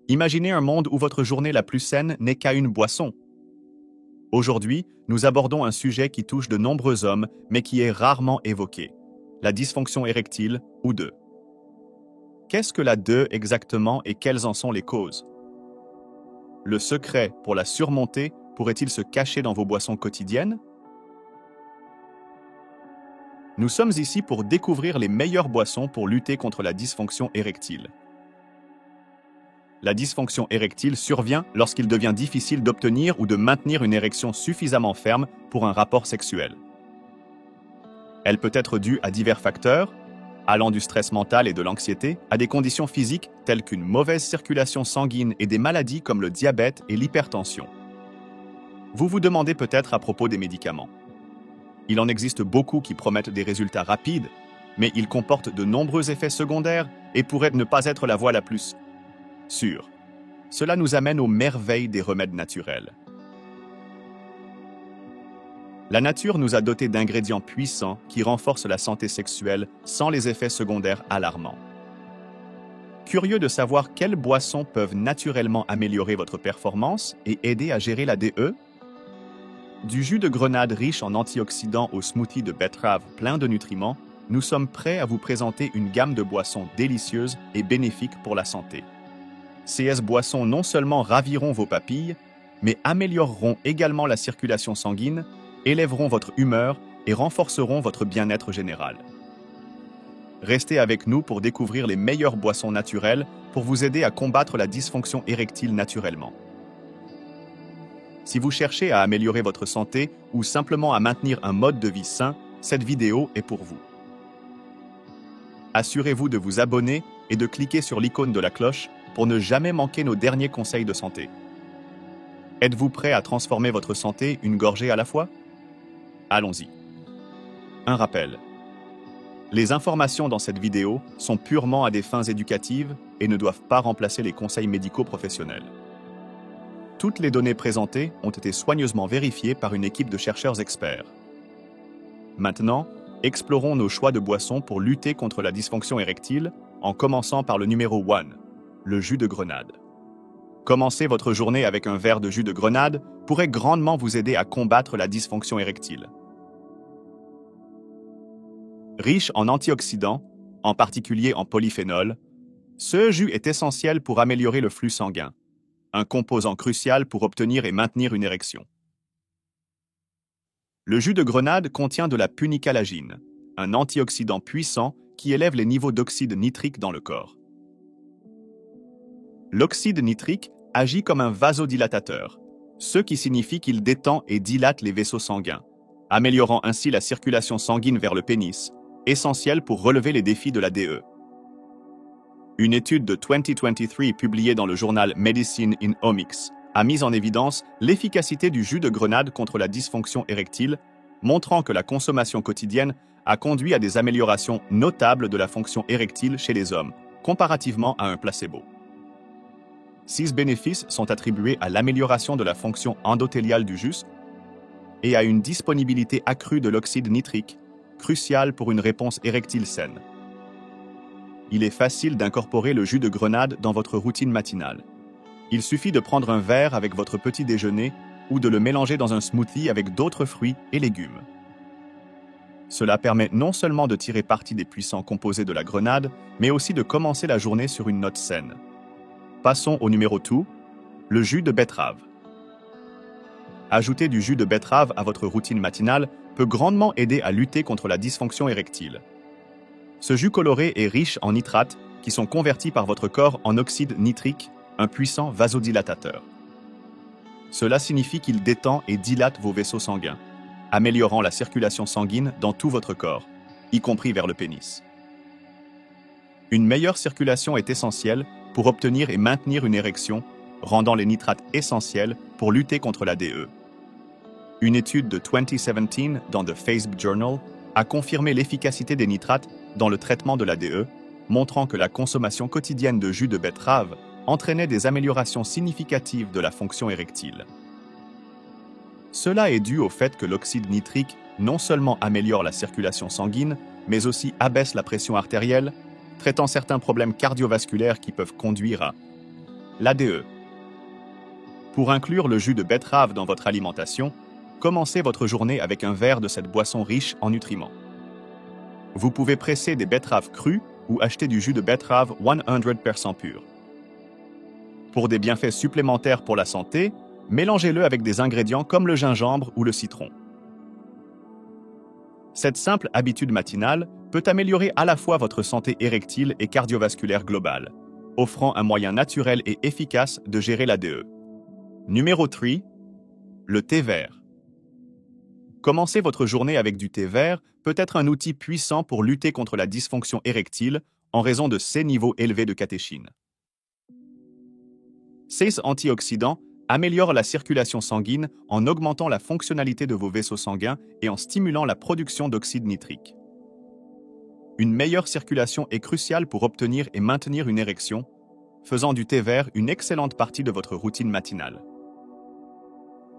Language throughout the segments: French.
Imaginez un monde où votre journée la plus saine n'est qu'à une boisson. Aujourd'hui, nous abordons un sujet qui touche de nombreux hommes, mais qui est rarement évoqué, la dysfonction érectile ou DE. Qu'est-ce que la DE exactement et quelles en sont les causes? Le secret pour la surmonter pourrait-il se cacher dans vos boissons quotidiennes? Nous sommes ici pour découvrir les meilleures boissons pour lutter contre la dysfonction érectile. La dysfonction érectile survient lorsqu'il devient difficile d'obtenir ou de maintenir une érection suffisamment ferme pour un rapport sexuel. Elle peut être due à divers facteurs, allant du stress mental et de l'anxiété à des conditions physiques telles qu'une mauvaise circulation sanguine et des maladies comme le diabète et l'hypertension. Vous vous demandez peut-être à propos des médicaments. Il en existe beaucoup qui promettent des résultats rapides, mais ils comportent de nombreux effets secondaires et pourraient ne pas être la voie la plus sûre. Cela nous amène aux merveilles des remèdes naturels. La nature nous a dotés d'ingrédients puissants qui renforcent la santé sexuelle sans les effets secondaires alarmants. Curieux de savoir quelles boissons peuvent naturellement améliorer votre performance et aider à gérer la DE? Du jus de grenade riche en antioxydants au smoothie de betterave plein de nutriments, nous sommes prêts à vous présenter une gamme de boissons délicieuses et bénéfiques pour la santé. Ces boissons non seulement raviront vos papilles, mais amélioreront également la circulation sanguine, élèveront votre humeur et renforceront votre bien-être général. Restez avec nous pour découvrir les meilleures boissons naturelles pour vous aider à combattre la dysfonction érectile naturellement. Si vous cherchez à améliorer votre santé ou simplement à maintenir un mode de vie sain, cette vidéo est pour vous. Assurez-vous de vous abonner et de cliquer sur l'icône de la cloche pour ne jamais manquer nos derniers conseils de santé. Êtes-vous prêt à transformer votre santé une gorgée à la fois? Allons-y. Un rappel. Les informations dans cette vidéo sont purement à des fins éducatives et ne doivent pas remplacer les conseils médicaux professionnels. Toutes les données présentées ont été soigneusement vérifiées par une équipe de chercheurs experts. Maintenant, explorons nos choix de boissons pour lutter contre la dysfonction érectile en commençant par le numéro 1, le jus de grenade. Commencer votre journée avec un verre de jus de grenade pourrait grandement vous aider à combattre la dysfonction érectile. Riche en antioxydants, en particulier en polyphénol, ce jus est essentiel pour améliorer le flux sanguin, un composant crucial pour obtenir et maintenir une érection. Le jus de grenade contient de la punicalagine, un antioxydant puissant qui élève les niveaux d'oxyde nitrique dans le corps. L'oxyde nitrique agit comme un vasodilatateur, ce qui signifie qu'il détend et dilate les vaisseaux sanguins, améliorant ainsi la circulation sanguine vers le pénis, essentiel pour relever les défis de la DE. Une étude de 2023 publiée dans le journal Medicine in Omics a mis en évidence l'efficacité du jus de grenade contre la dysfonction érectile, montrant que la consommation quotidienne a conduit à des améliorations notables de la fonction érectile chez les hommes, comparativement à un placebo. 6 bénéfices sont attribués à l'amélioration de la fonction endothéliale du jus et à une disponibilité accrue de l'oxyde nitrique, crucial pour une réponse érectile saine. Il est facile d'incorporer le jus de grenade dans votre routine matinale. Il suffit de prendre un verre avec votre petit déjeuner ou de le mélanger dans un smoothie avec d'autres fruits et légumes. Cela permet non seulement de tirer parti des puissants composés de la grenade, mais aussi de commencer la journée sur une note saine. Passons au numéro 2, le jus de betterave. Ajouter du jus de betterave à votre routine matinale peut grandement aider à lutter contre la dysfonction érectile. Ce jus coloré est riche en nitrates qui sont convertis par votre corps en oxyde nitrique, un puissant vasodilatateur. Cela signifie qu'il détend et dilate vos vaisseaux sanguins, améliorant la circulation sanguine dans tout votre corps, y compris vers le pénis. Une meilleure circulation est essentielle pour obtenir et maintenir une érection, rendant les nitrates essentiels pour lutter contre la DE. Une étude de 2017 dans The Facebook Journal a confirmé l'efficacité des nitrates dans le traitement de la DE, montrant que la consommation quotidienne de jus de betterave entraînait des améliorations significatives de la fonction érectile. Cela est dû au fait que l'oxyde nitrique non seulement améliore la circulation sanguine, mais aussi abaisse la pression artérielle, traitant certains problèmes cardiovasculaires qui peuvent conduire à l'ADE. Pour inclure le jus de betterave dans votre alimentation, commencez votre journée avec un verre de cette boisson riche en nutriments. Vous pouvez presser des betteraves crues ou acheter du jus de betterave 100% pur. Pour des bienfaits supplémentaires pour la santé, mélangez-le avec des ingrédients comme le gingembre ou le citron. Cette simple habitude matinale peut améliorer à la fois votre santé érectile et cardiovasculaire globale, offrant un moyen naturel et efficace de gérer l'ADE. Numéro 3. Le thé vert. Commencer votre journée avec du thé vert peut être un outil puissant pour lutter contre la dysfonction érectile en raison de ses niveaux élevés de catéchine. Ces antioxydants améliorent la circulation sanguine en augmentant la fonctionnalité de vos vaisseaux sanguins et en stimulant la production d'oxyde nitrique. Une meilleure circulation est cruciale pour obtenir et maintenir une érection, faisant du thé vert une excellente partie de votre routine matinale.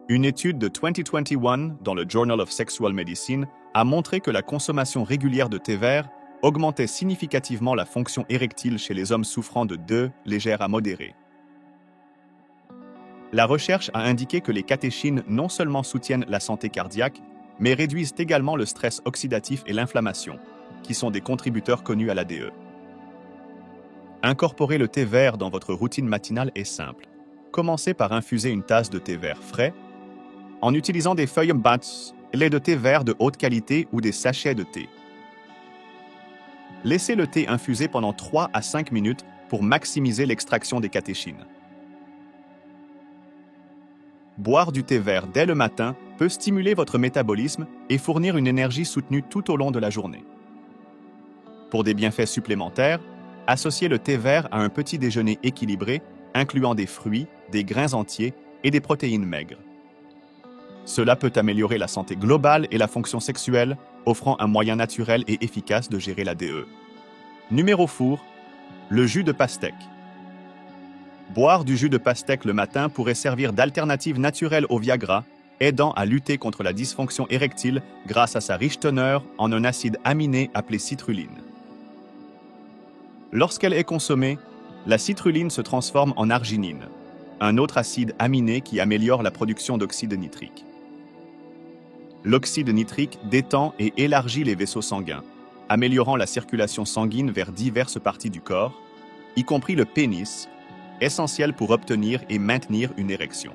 Une étude de 2021 dans le Journal of Sexual Medicine a montré que la consommation régulière de thé vert augmentait significativement la fonction érectile chez les hommes souffrant de DE légère à modérée. La recherche a indiqué que les catéchines non seulement soutiennent la santé cardiaque, mais réduisent également le stress oxydatif et l'inflammation, qui sont des contributeurs connus à l'ADE. Incorporer le thé vert dans votre routine matinale est simple. Commencez par infuser une tasse de thé vert frais en utilisant des feuilles bats, lait de thé vert de haute qualité ou des sachets de thé. Laissez le thé infuser pendant 3 à 5 minutes pour maximiser l'extraction des catéchines. Boire du thé vert dès le matin peut stimuler votre métabolisme et fournir une énergie soutenue tout au long de la journée. Pour des bienfaits supplémentaires, associez le thé vert à un petit déjeuner équilibré, incluant des fruits, des grains entiers et des protéines maigres. Cela peut améliorer la santé globale et la fonction sexuelle, offrant un moyen naturel et efficace de gérer l'ADE. Numéro 4. Le jus de pastèque. Boire du jus de pastèque le matin pourrait servir d'alternative naturelle au Viagra, aidant à lutter contre la dysfonction érectile grâce à sa riche teneur en un acide aminé appelé citruline. Lorsqu'elle est consommée, la citruline se transforme en arginine, un autre acide aminé qui améliore la production d'oxyde nitrique. L'oxyde nitrique détend et élargit les vaisseaux sanguins, améliorant la circulation sanguine vers diverses parties du corps, y compris le pénis, essentiel pour obtenir et maintenir une érection.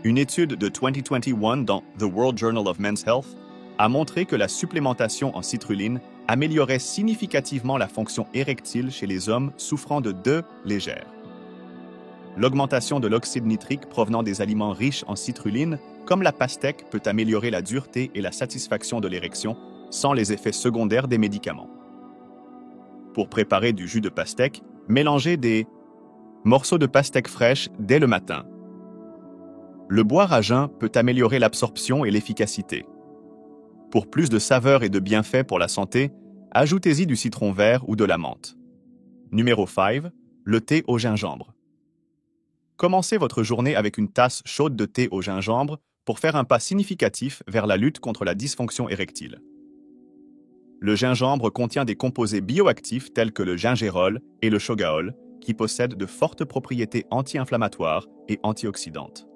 Une étude de 2021 dans The World Journal of Men's Health a montré que la supplémentation en citruline améliorait significativement la fonction érectile chez les hommes souffrant de DE légère. L'augmentation de l'oxyde nitrique provenant des aliments riches en citruline, comme la pastèque, peut améliorer la dureté et la satisfaction de l'érection sans les effets secondaires des médicaments. Pour préparer du jus de pastèque, mélangez des morceaux de pastèque fraîche dès le matin. Le boire à jeun peut améliorer l'absorption et l'efficacité. Pour plus de saveur et de bienfaits pour la santé, ajoutez-y du citron vert ou de la menthe. Numéro 5. Le thé au gingembre. Commencez votre journée avec une tasse chaude de thé au gingembre pour faire un pas significatif vers la lutte contre la dysfonction érectile. Le gingembre contient des composés bioactifs tels que le gingérol et le shogaol, qui possèdent de fortes propriétés anti-inflammatoires et antioxydantes.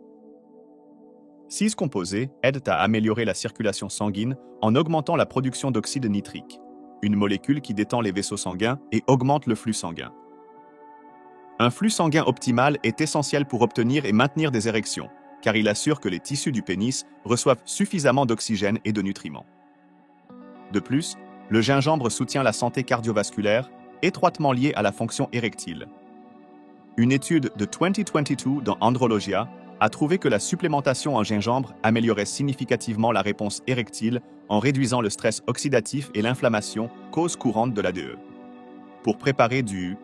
Ces composés aident à améliorer la circulation sanguine en augmentant la production d'oxyde nitrique, une molécule qui détend les vaisseaux sanguins et augmente le flux sanguin. Un flux sanguin optimal est essentiel pour obtenir et maintenir des érections, car il assure que les tissus du pénis reçoivent suffisamment d'oxygène et de nutriments. De plus, le gingembre soutient la santé cardiovasculaire, étroitement liée à la fonction érectile. Une étude de 2022 dans Andrologia a trouvé que la supplémentation en gingembre améliorait significativement la réponse érectile en réduisant le stress oxydatif et l'inflammation, cause courante de l'ADE. Pour préparer du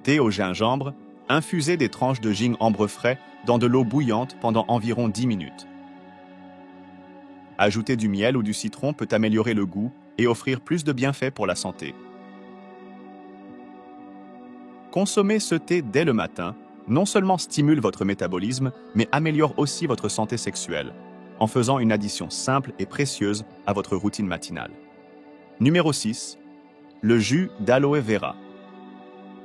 thé au gingembre, infusez des tranches de gingembre frais dans de l'eau bouillante pendant environ 10 minutes. Ajouter du miel ou du citron peut améliorer le goût et offrir plus de bienfaits pour la santé. Consommer ce thé dès le matin non seulement stimule votre métabolisme, mais améliore aussi votre santé sexuelle, en faisant une addition simple et précieuse à votre routine matinale. Numéro 6. Le jus d'aloe vera.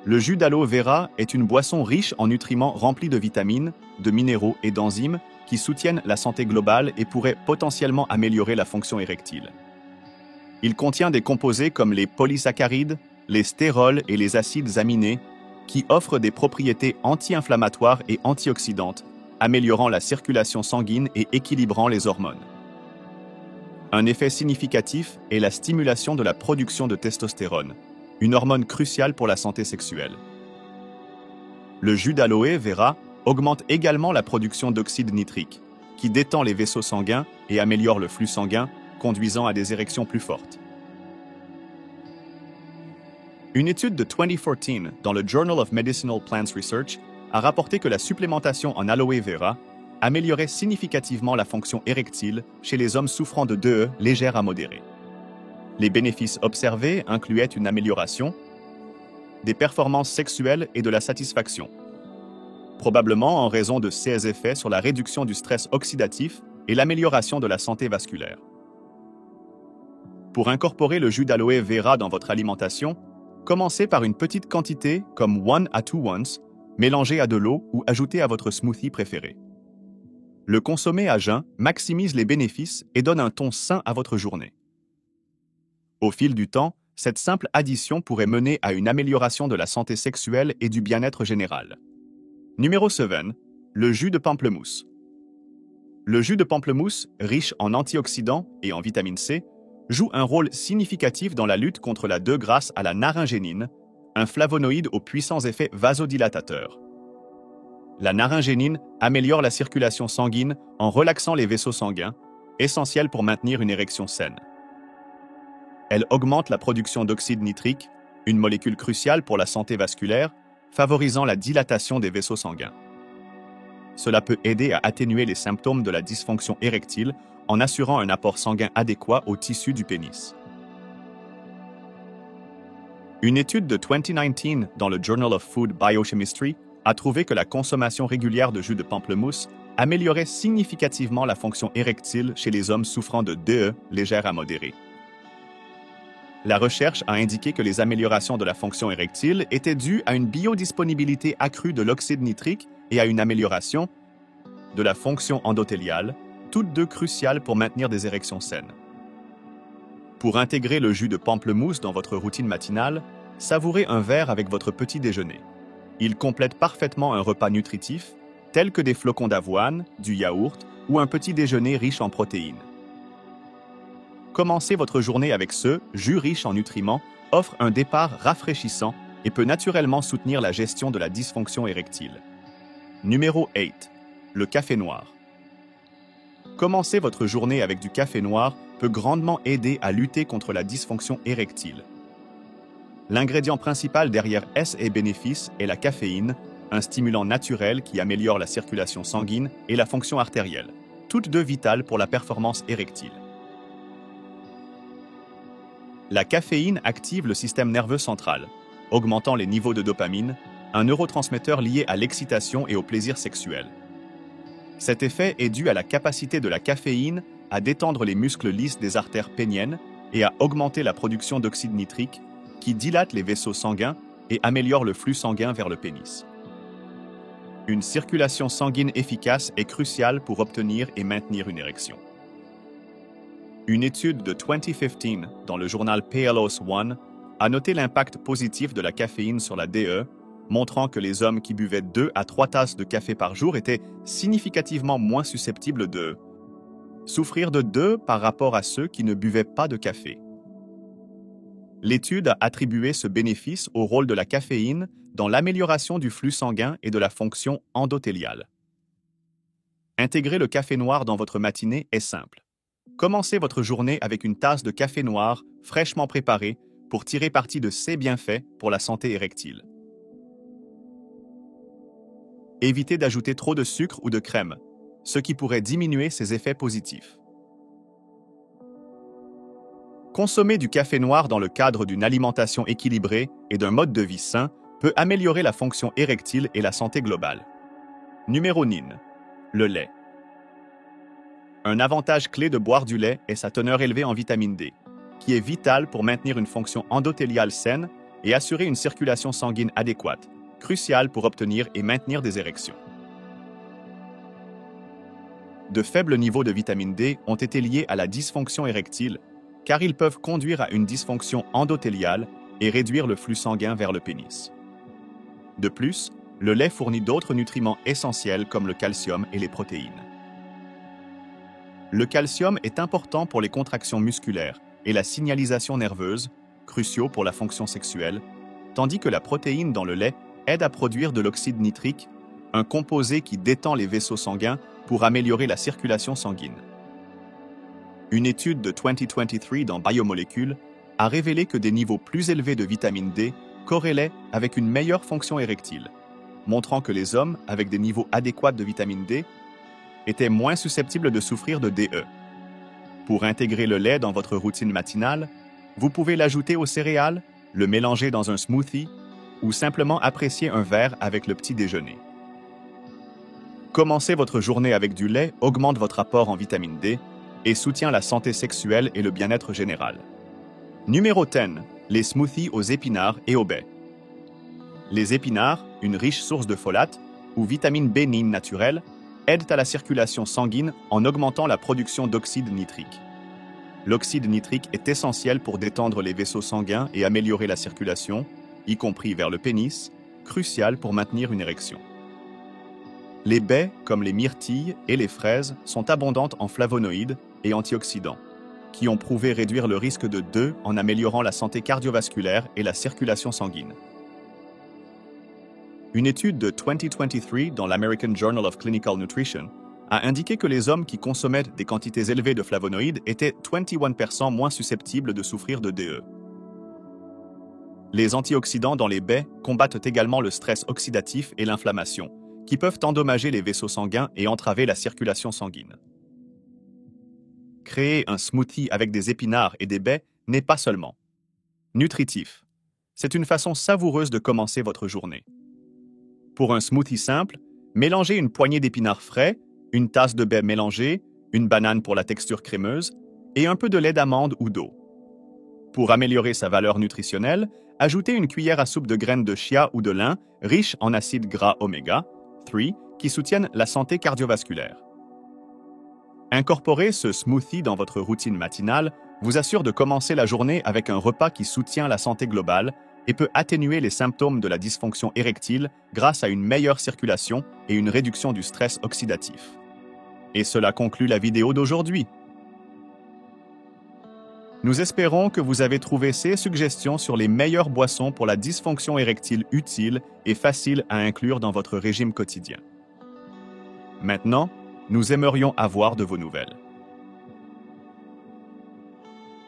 Le jus d'aloe vera est une boisson riche en nutriments remplis de vitamines, de minéraux et d'enzymes qui soutiennent la santé globale et pourraient potentiellement améliorer la fonction érectile. Il contient des composés comme les polysaccharides, les stérols et les acides aminés qui offrent des propriétés anti-inflammatoires et antioxydantes, améliorant la circulation sanguine et équilibrant les hormones. Un effet significatif est la stimulation de la production de testostérone, une hormone cruciale pour la santé sexuelle. Le jus d'aloe vera augmente également la production d'oxyde nitrique, qui détend les vaisseaux sanguins et améliore le flux sanguin, conduisant à des érections plus fortes. Une étude de 2014 dans le Journal of Medicinal Plants Research a rapporté que la supplémentation en aloe vera améliorait significativement la fonction érectile chez les hommes souffrant de DE légère à modérée. Les bénéfices observés incluaient une amélioration des performances sexuelles et de la satisfaction, probablement en raison de ses effets sur la réduction du stress oxydatif et l'amélioration de la santé vasculaire. Pour incorporer le jus d'aloe vera dans votre alimentation, commencez par une petite quantité comme 1 à 2 ounces, mélangée à de l'eau ou ajoutée à votre smoothie préféré. Le consommer à jeun maximise les bénéfices et donne un ton sain à votre journée. Au fil du temps, cette simple addition pourrait mener à une amélioration de la santé sexuelle et du bien-être général. Numéro 7. Le jus de pamplemousse. Le jus de pamplemousse, riche en antioxydants et en vitamine C, joue un rôle significatif dans la lutte contre la DE grâce à la naringénine, un flavonoïde aux puissants effets vasodilatateurs. La naringénine améliore la circulation sanguine en relaxant les vaisseaux sanguins, essentiel pour maintenir une érection saine. Elle augmente la production d'oxyde nitrique, une molécule cruciale pour la santé vasculaire, favorisant la dilatation des vaisseaux sanguins. Cela peut aider à atténuer les symptômes de la dysfonction érectile en assurant un apport sanguin adéquat au tissu du pénis. Une étude de 2019 dans le Journal of Food Biochemistry a trouvé que la consommation régulière de jus de pamplemousse améliorait significativement la fonction érectile chez les hommes souffrant de DE légère à modérée. La recherche a indiqué que les améliorations de la fonction érectile étaient dues à une biodisponibilité accrue de l'oxyde nitrique et à une amélioration de la fonction endothéliale, toutes deux cruciales pour maintenir des érections saines. Pour intégrer le jus de pamplemousse dans votre routine matinale, savourez un verre avec votre petit déjeuner. Il complète parfaitement un repas nutritif, tel que des flocons d'avoine, du yaourt ou un petit déjeuner riche en protéines. Commencer votre journée avec ce jus riche en nutriments offre un départ rafraîchissant et peut naturellement soutenir la gestion de la dysfonction érectile. Numéro 8. Le café noir. Commencer votre journée avec du café noir peut grandement aider à lutter contre la dysfonction érectile. L'ingrédient principal derrière ces bénéfices est la caféine, un stimulant naturel qui améliore la circulation sanguine et la fonction artérielle, toutes deux vitales pour la performance érectile. La caféine active le système nerveux central, augmentant les niveaux de dopamine, un neurotransmetteur lié à l'excitation et au plaisir sexuel. Cet effet est dû à la capacité de la caféine à détendre les muscles lisses des artères péniennes et à augmenter la production d'oxyde nitrique, qui dilate les vaisseaux sanguins et améliore le flux sanguin vers le pénis. Une circulation sanguine efficace est cruciale pour obtenir et maintenir une érection. Une étude de 2015 dans le journal PLOS ONE a noté l'impact positif de la caféine sur la DE, montrant que les hommes qui buvaient 2 à 3 tasses de café par jour étaient significativement moins susceptibles de souffrir de DE par rapport à ceux qui ne buvaient pas de café. L'étude a attribué ce bénéfice au rôle de la caféine dans l'amélioration du flux sanguin et de la fonction endothéliale. Intégrer le café noir dans votre matinée est simple. Commencez votre journée avec une tasse de café noir fraîchement préparée pour tirer parti de ses bienfaits pour la santé érectile. Évitez d'ajouter trop de sucre ou de crème, ce qui pourrait diminuer ses effets positifs. Consommer du café noir dans le cadre d'une alimentation équilibrée et d'un mode de vie sain peut améliorer la fonction érectile et la santé globale. Numéro 9. Le lait. Un avantage clé de boire du lait est sa teneur élevée en vitamine D, qui est vitale pour maintenir une fonction endothéliale saine et assurer une circulation sanguine adéquate, cruciale pour obtenir et maintenir des érections. De faibles niveaux de vitamine D ont été liés à la dysfonction érectile, car ils peuvent conduire à une dysfonction endothéliale et réduire le flux sanguin vers le pénis. De plus, le lait fournit d'autres nutriments essentiels comme le calcium et les protéines. Le calcium est important pour les contractions musculaires et la signalisation nerveuse, cruciaux pour la fonction sexuelle, tandis que la protéine dans le lait aide à produire de l'oxyde nitrique, un composé qui détend les vaisseaux sanguins pour améliorer la circulation sanguine. Une étude de 2023 dans Biomolécules a révélé que des niveaux plus élevés de vitamine D corrélaient avec une meilleure fonction érectile, montrant que les hommes avec des niveaux adéquats de vitamine D étaient moins susceptibles de souffrir de DE. Pour intégrer le lait dans votre routine matinale, vous pouvez l'ajouter aux céréales, le mélanger dans un smoothie ou simplement apprécier un verre avec le petit déjeuner. Commencer votre journée avec du lait augmente votre apport en vitamine D et soutient la santé sexuelle et le bien-être général. Numéro 10. Les smoothies aux épinards et aux baies. Les épinards, une riche source de folate ou vitamine B9 naturelle, aident à la circulation sanguine en augmentant la production d'oxyde nitrique. L'oxyde nitrique est essentiel pour détendre les vaisseaux sanguins et améliorer la circulation, y compris vers le pénis, crucial pour maintenir une érection. Les baies, comme les myrtilles et les fraises, sont abondantes en flavonoïdes et antioxydants, qui ont prouvé réduire le risque de DE en améliorant la santé cardiovasculaire et la circulation sanguine. Une étude de 2023 dans l'American Journal of Clinical Nutrition a indiqué que les hommes qui consommaient des quantités élevées de flavonoïdes étaient 21% moins susceptibles de souffrir de DE. Les antioxydants dans les baies combattent également le stress oxydatif et l'inflammation, qui peuvent endommager les vaisseaux sanguins et entraver la circulation sanguine. Créer un smoothie avec des épinards et des baies n'est pas seulement nutritif. C'est une façon savoureuse de commencer votre journée. Pour un smoothie simple, mélangez une poignée d'épinards frais, une tasse de baies mélangées, une banane pour la texture crémeuse et un peu de lait d'amande ou d'eau. Pour améliorer sa valeur nutritionnelle, ajoutez une cuillère à soupe de graines de chia ou de lin riches en acides gras oméga 3 qui soutiennent la santé cardiovasculaire. Incorporer ce smoothie dans votre routine matinale vous assure de commencer la journée avec un repas qui soutient la santé globale et peut atténuer les symptômes de la dysfonction érectile grâce à une meilleure circulation et une réduction du stress oxydatif. Et cela conclut la vidéo d'aujourd'hui. Nous espérons que vous avez trouvé ces suggestions sur les meilleures boissons pour la dysfonction érectile utiles et faciles à inclure dans votre régime quotidien. Maintenant, nous aimerions avoir de vos nouvelles.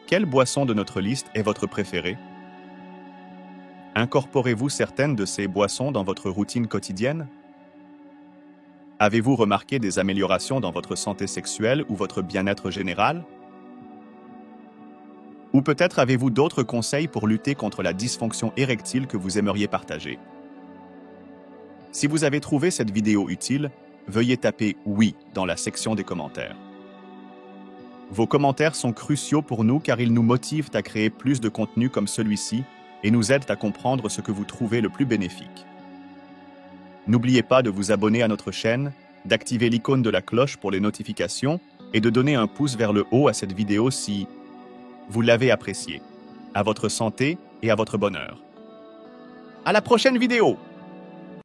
Quelle boisson de notre liste est votre préférée? Incorporez-vous certaines de ces boissons dans votre routine quotidienne? Avez-vous remarqué des améliorations dans votre santé sexuelle ou votre bien-être général? Ou peut-être avez-vous d'autres conseils pour lutter contre la dysfonction érectile que vous aimeriez partager? Si vous avez trouvé cette vidéo utile, veuillez taper « Oui » dans la section des commentaires. Vos commentaires sont cruciaux pour nous car ils nous motivent à créer plus de contenu comme celui-ci et nous aident à comprendre ce que vous trouvez le plus bénéfique. N'oubliez pas de vous abonner à notre chaîne, d'activer l'icône de la cloche pour les notifications et de donner un pouce vers le haut à cette vidéo si vous l'avez appréciée. À votre santé et à votre bonheur. À la prochaine vidéo!